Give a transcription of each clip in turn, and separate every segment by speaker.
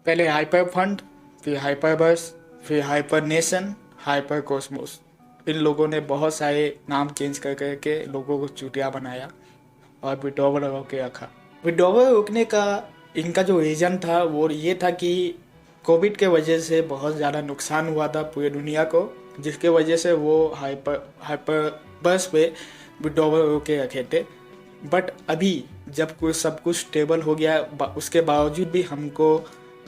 Speaker 1: पहले hyper fund, फिर hyper बस, फिर हाइपर नेशन, हाइपर कॉस्मोस। इन लोगों ने बहुत सारे नाम चेंज कर करके लोगों को चूतिया बनाया और विड्रॉवल रोके रखा। विड्रॉवल रोकने का इनका जो रीज़न था वो ये था कि कोविड के वजह से बहुत ज़्यादा नुकसान हुआ था पूरी दुनिया को, जिसके वजह से वो हाइपर हाइपर बस पे विड्रॉवल रोके रखे थे। बट अभी जब कुछ सब कुछ स्टेबल हो गया उसके बावजूद भी हमको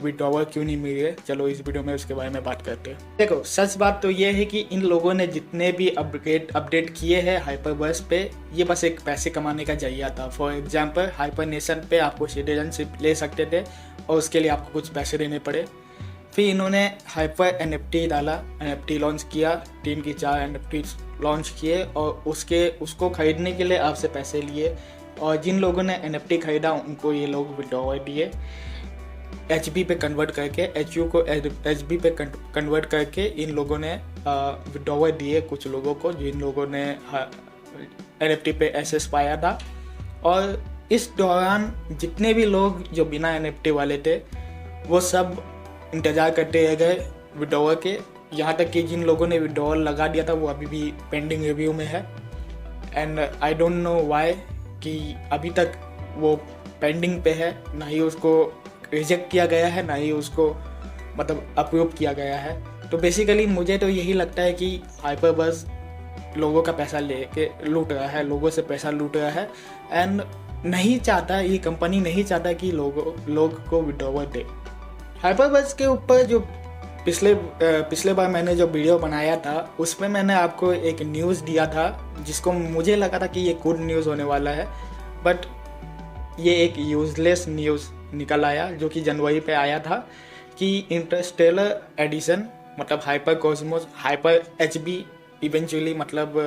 Speaker 1: विड्रॉवल क्यों नहीं मिल रहे, चलो इस वीडियो में उसके बारे में बात करते हैं। देखो, सच बात तो ये है कि इन लोगों ने जितने भी अपडेट किए हैं हाइपरबर्स पे, ये बस एक पैसे कमाने का जरिया था। फॉर एग्जांपल हाइपर नेशन पे आपको सिटीजनशिप ले सकते थे और उसके लिए आपको कुछ पैसे देने पड़े। फिर इन्होंने हाइपर NFT डाला, NFT लॉन्च किया, 3 की 4 NFT लॉन्च किए और उसको खरीदने के लिए आपसे पैसे लिए, और जिन लोगों ने NFT खरीदा उनको ये लोग विड्रॉवल दिए। HB पे कन्वर्ट करके, HU को HB पे कन्वर्ट करके इन लोगों ने विड्रॉवल दिए कुछ लोगों को, जिन लोगों ने NFT पे एसेस पाया था। और इस दौरान जितने भी लोग जो बिना NFT वाले थे वो सब इंतज़ार करते रह गए विड्रॉवल के। यहाँ तक कि जिन लोगों ने विड्रॉवल लगा दिया था वो अभी भी पेंडिंग रिव्यू में है। And I don't know why कि अभी तक वो पेंडिंग पे है, ना ही उसको रिजेक्ट किया गया है, ना ही उसको मतलब अप्रूव किया गया है। तो बेसिकली मुझे तो यही लगता है कि हाइपरबस लोगों का पैसा लेके लूट रहा है, लोगों से पैसा लूट रहा है, एंड नहीं चाहता, ये कंपनी नहीं चाहता कि लोग को विड्रॉवल दे। हाइपरबस के ऊपर जो पिछले बार मैंने जो वीडियो बनाया था उसमें मैंने आपको एक न्यूज़ दिया था जिसको मुझे लगा था कि ये गुड न्यूज़ होने वाला है, बट ये एक यूजलेस न्यूज़ निकल आया जो कि जनवरी पे आया था कि इंटरस्टेलर एडिशन मतलब hyper Cosmos, hyper HB eventually मतलब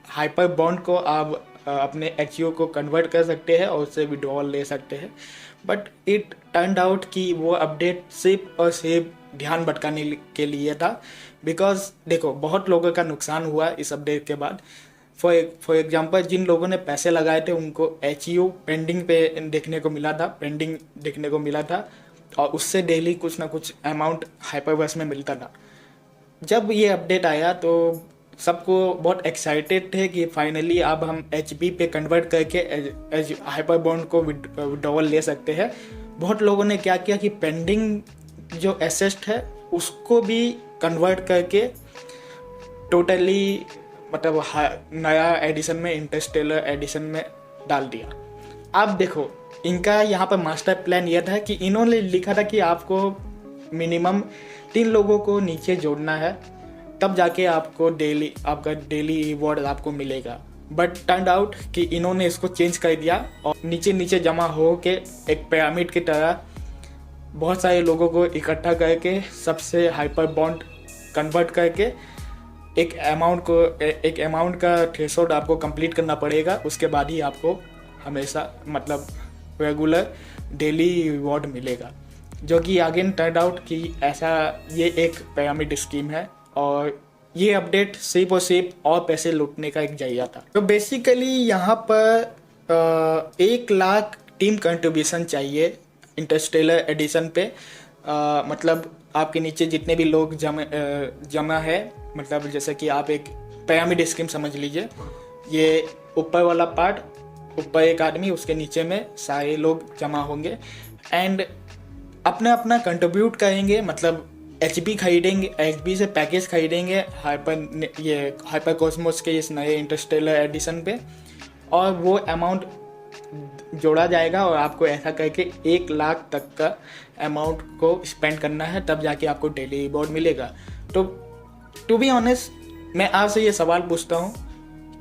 Speaker 1: हाइपर बॉन्ड को आप अपने HU को कन्वर्ट कर सकते हैं और उससे विड्रॉवल ले सकते हैं। बट इट टर्न आउट कि वो अपडेट सिर्फ और सिर्फ ध्यान भटकाने के लिए था, बिकॉज देखो बहुत लोगों का नुकसान हुआ इस अपडेट के बाद। फॉर एग्जांपल जिन लोगों ने पैसे लगाए थे उनको HU पेंडिंग देखने को मिला था और उससे डेली कुछ ना कुछ अमाउंट हाइपरबस में मिलता था। जब ये अपडेट आया तो सबको बहुत एक्साइटेड थे कि फाइनली अब हम HB पे कन्वर्ट करके हाइपर बॉन्ड को विड्रॉवल ले सकते हैं। बहुत लोगों ने क्या किया कि पेंडिंग जो एसेट है उसको भी कन्वर्ट करके टोटली मतलब नया एडिशन में, इंटरस्टेलर एडिशन में डाल दिया। आप देखो इनका यहाँ पर मास्टर प्लान यह था कि इन्होंने लिखा था कि आपको मिनिमम 3 लोगों को नीचे जोड़ना है, तब जाके आपका डेली रिवॉर्ड आपको मिलेगा। बट टर्न आउट कि इन्होंने इसको चेंज कर दिया और नीचे नीचे जमा हो के एक पिरामिड की तरह बहुत सारे लोगों को इकट्ठा करके सबसे हाइपर बॉन्ड कन्वर्ट करके एक अमाउंट का थ्रेशोल्ड आपको कंप्लीट करना पड़ेगा। उसके बाद ही आपको हमेशा मतलब रेगुलर डेली रिवॉर्ड मिलेगा, जो कि अगेन टर्न आउट कि ऐसा ये एक पिरामिड स्कीम है और ये अपडेट सिर्फ और सिर्फ और पैसे लूटने का एक जरिया था। तो बेसिकली यहाँ पर 1 लाख टीम कंट्रीब्यूशन चाहिए इंटरस्टेलर एडिशन पे। मतलब आपके नीचे जितने भी लोग जमा है, मतलब जैसे कि आप एक पिरामिड स्कीम समझ लीजिए, ये ऊपर वाला पार्ट, ऊपर एक आदमी, उसके नीचे में सारे लोग जमा होंगे एंड अपना अपना कंट्रीब्यूट करेंगे। मतलब HB खरीदेंगे, HB से पैकेज खरीदेंगे हाइपर कॉस्मोस के इस नए इंटरस्टेलर एडिशन पे, और वो अमाउंट जोड़ा जाएगा और आपको ऐसा करके 1 लाख तक का अमाउंट को स्पेंड करना है, तब जाके आपको डेली रिवॉर्ड मिलेगा। तो टू बी ऑनेस्ट मैं आपसे ये सवाल पूछता हूँ,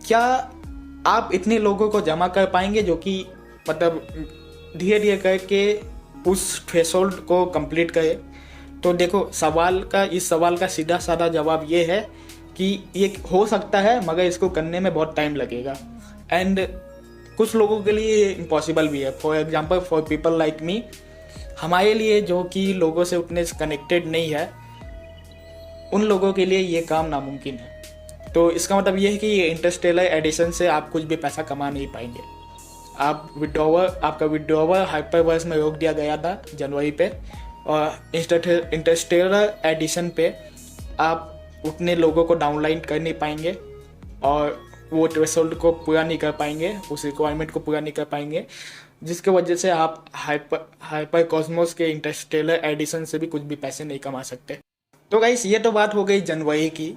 Speaker 1: क्या आप इतने लोगों को जमा कर पाएंगे जो कि मतलब धीरे धीरे करके उस थ्रेशोल्ड को कंप्लीट करे? तो देखो इस सवाल का सीधा साधा जवाब ये है कि ये हो सकता है, मगर इसको करने में बहुत टाइम लगेगा एंड कुछ लोगों के लिए इम्पॉसिबल भी है। For example for people like me, हमारे लिए जो कि लोगों से उतने कनेक्टेड नहीं है, उन लोगों के लिए ये काम नामुमकिन है। तो इसका मतलब ये है कि ये इंटरस्टेलर एडिशन से आप कुछ भी पैसा कमा नहीं पाएंगे। आपका विड्रॉवल हाइपरवर्स में रोक दिया गया था जनवरी पे, और इंटरस्टेलर एडिशन पे आप उतने लोगों को डाउनलाइन कर नहीं पाएंगे और वो थ्रेशोल्ड को पूरा नहीं कर पाएंगे, उस रिक्वायरमेंट को पूरा नहीं कर पाएंगे, जिसके वजह से आप हाइपर कॉस्मोस के इंटरस्टेलर एडिशन से भी कुछ भी पैसे नहीं कमा सकते। तो गाइस ये तो बात हो गई जनवरी की।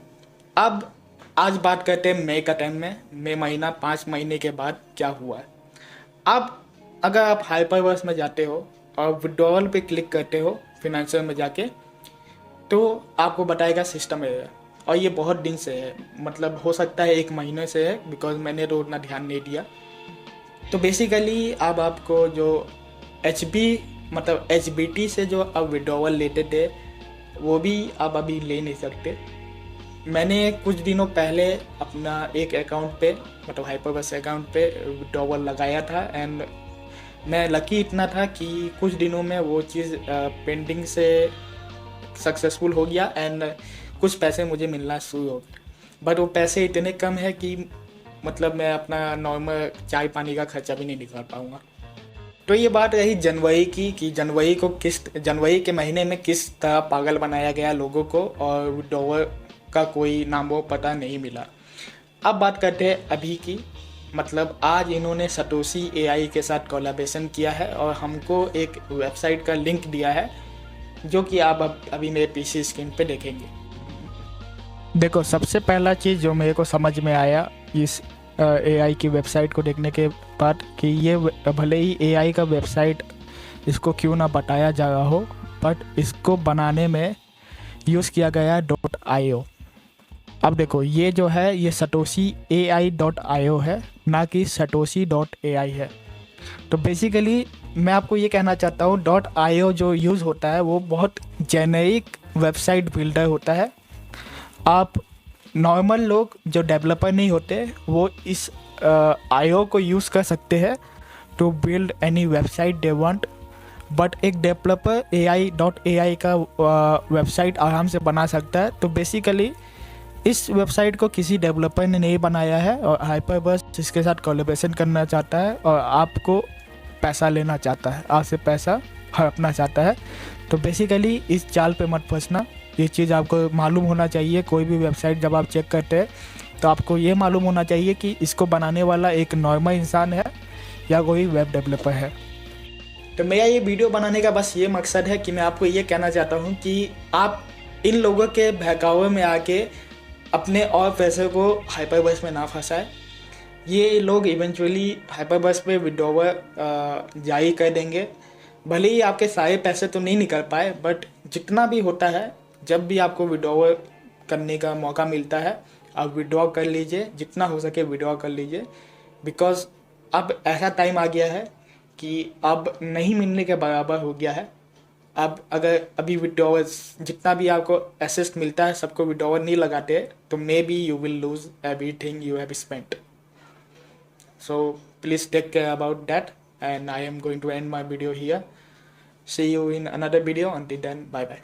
Speaker 1: अब आज बात करते हैं मई का टाइम में, मई महीना 5 महीने के बाद क्या हुआ है। अब अगर आप हाइपरवर्स में जाते हो और विड्रॉवल पे क्लिक करते हो फिनेंशियल में जाके, तो आपको बताएगा सिस्टम एरर, और ये बहुत दिन से है, मतलब हो सकता है 1 महीने से है, बिकॉज मैंने तो उतना ध्यान नहीं दिया। तो बेसिकली अब आपको जो HBT से जो अब विड्रॉवल लेते थे वो भी आप अभी ले नहीं सकते। मैंने कुछ दिनों पहले अपना एक अकाउंट पे, मतलब हाइपरवर्स अकाउंट पे विड्रॉवल लगाया था, एंड मैं लकी इतना था कि कुछ दिनों में वो चीज़ पेंडिंग से सक्सेसफुल हो गया एंड कुछ पैसे मुझे मिलना शुरू हो गए। बट वो पैसे इतने कम है कि मतलब मैं अपना नॉर्मल चाय पानी का खर्चा भी नहीं निकाल पाऊँगा। तो ये बात रही जनवरी की कि जनवरी के महीने में किस तरह पागल बनाया गया लोगों को और विड्रॉवल का कोई नामो पता नहीं मिला। अब बात करते हैं अभी की, मतलब आज इन्होंने सतोशी AI के साथ कोलैबोरेशन किया है और हमको एक वेबसाइट का लिंक दिया है जो कि आप अभी मेरे PC स्क्रीन पे देखेंगे। देखो, सबसे पहला चीज़ जो मेरे को समझ में आया इस AI की वेबसाइट को देखने के बाद कि ये भले ही AI का वेबसाइट इसको क्यों ना बताया जा रहा हो, बट इसको बनाने में यूज़ किया गया .io। अब देखो, ये जो है ये सतोशी AI.io है, ना कि satoshi.ai है। तो बेसिकली मैं आपको ये कहना चाहता हूँ .io जो यूज़ होता है वो बहुत जेनेरिक वेबसाइट बिल्डर होता है। आप नॉर्मल लोग जो डेवलपर नहीं होते वो इस IO को यूज़ कर सकते हैं to build any website they want, but एक डेवलपर AI.ai का वेबसाइट आराम से बना सकता है। तो बेसिकली इस वेबसाइट को किसी डेवलपर ने नहीं बनाया है और हाइपरवर्स जिसके साथ कोलैबोरेशन करना चाहता है और आपको पैसा लेना चाहता है, आपसे पैसा हड़पना चाहता है। तो बेसिकली इस चाल पे मत फंसना, ये चीज़ आपको मालूम होना चाहिए। कोई भी वेबसाइट जब आप चेक करते हैं तो आपको ये मालूम होना चाहिए कि इसको बनाने वाला एक नॉर्मल इंसान है या कोई वेब डेवलपर है। तो मेरा ये वीडियो बनाने का बस ये मकसद है कि मैं आपको ये कहना चाहता हूँ कि आप इन लोगों के बहकावे में आके अपने और पैसे को हाइपरवर्स में ना फंसाए। ये लोग इवेंचुअली हाइपरवर्स पे विड्रॉवल जारी कर देंगे। भले ही आपके सारे पैसे तो नहीं निकल पाए, बट जितना भी होता है, जब भी आपको विड्रॉवल करने का मौका मिलता है आप विड्रॉ कर लीजिए, जितना हो सके विड्रॉ कर लीजिए, बिकॉज अब ऐसा टाइम आ गया है कि अब नहीं मिलने के बराबर हो गया है। अब अगर अभी विड्रॉवल जितना भी आपको असिस्ट मिलता है सबको विड्रॉवल नहीं लगाते तो may be you will lose everything you have spent. So please take care about that and I am going to end my video here. See you in another video. Until then, bye bye.